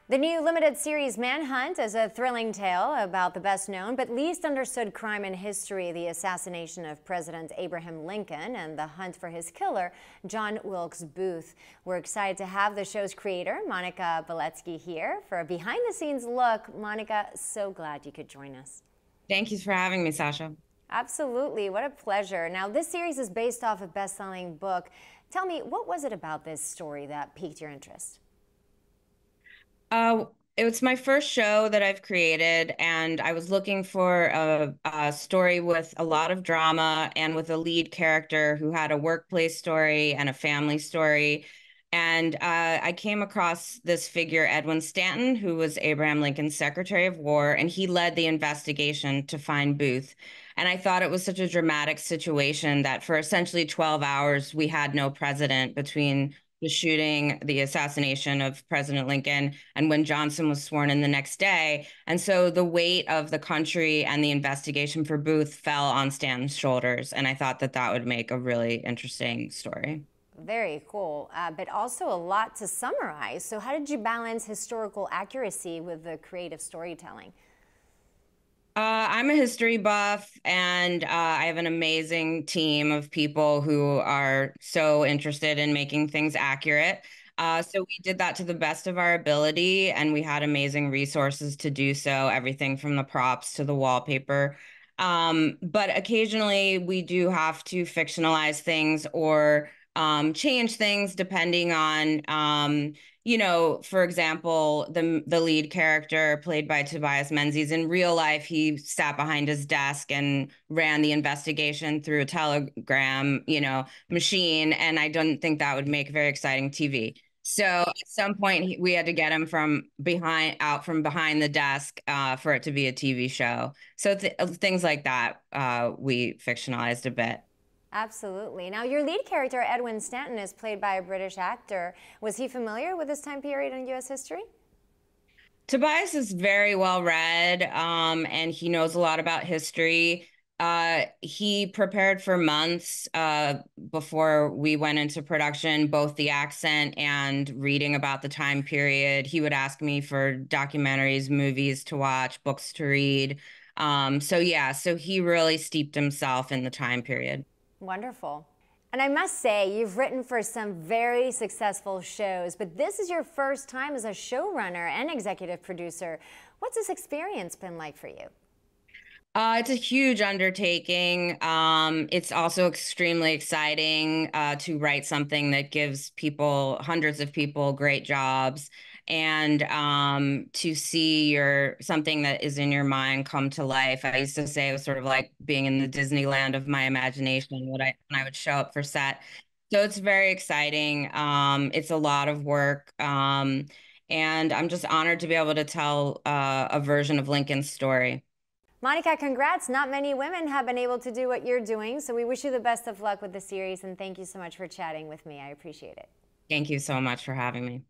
The new limited series Manhunt is a thrilling tale about the best known but least understood crime in history, the assassination of President Abraham Lincoln and the hunt for his killer, John Wilkes Booth. We're excited to have the show's creator, Monica Beletsky, here for a behind-the-scenes look. Monica, so glad you could join us. Thank you for having me, Sasha. Absolutely. What a pleasure. Now, this series is based off a best-selling book. Tell me, what was it about this story that piqued your interest? Uh, it was my first show that I've created, and I was looking for a story with a lot of drama and with a lead character who had a workplace story and a family story. And I came across this figure, Edwin Stanton, who was Abraham Lincoln's Secretary of War, and he led the investigation to find Booth. And I thought it was such a dramatic situation that for essentially 12 hours, we had no president between the shooting, the assassination of President Lincoln, and when Johnson was sworn in the next day. And so the weight of the country and the investigation for Booth fell on Stanton's shoulders. And I thought that that would make a really interesting story. Very cool, but also a lot to summarize. So how did you balance historical accuracy with the creative storytelling? I'm a history buff, and I have an amazing team of people who are so interested in making things accurate. So we did that to the best of our ability, and we had amazing resources to do so, everything from the props to the wallpaper. But occasionally we do have to fictionalize things or change things depending on for example, the lead character played by Tobias Menzies, in real life, he sat behind his desk and ran the investigation through a telegram, machine, and I don't think that would make very exciting TV. So at some point, we had to get him out from behind the desk for it to be a TV show. So things like that, we fictionalized a bit. Absolutely. Now, your lead character, Edwin Stanton, is played by a British actor. Was he familiar with this time period in U.S. history? Tobias is very well read, and he knows a lot about history. He prepared for months before we went into production, both the accent and reading about the time period. He would ask me for documentaries, movies to watch, books to read. So he really steeped himself in the time period. Wonderful. And I must say, you've written for some very successful shows, but this is your first time as a showrunner and executive producer. What's this experience been like for you? It's a huge undertaking. It's also extremely exciting to write something that gives hundreds of people, great jobs, and to see something that is in your mind come to life. I used to say it was sort of like being in the Disneyland of my imagination when I would show up for set. So it's very exciting. It's a lot of work. And I'm just honored to be able to tell a version of Lincoln's story. Monica, congrats. Not many women have been able to do what you're doing, so we wish you the best of luck with the series, and thank you so much for chatting with me. I appreciate it. Thank you so much for having me.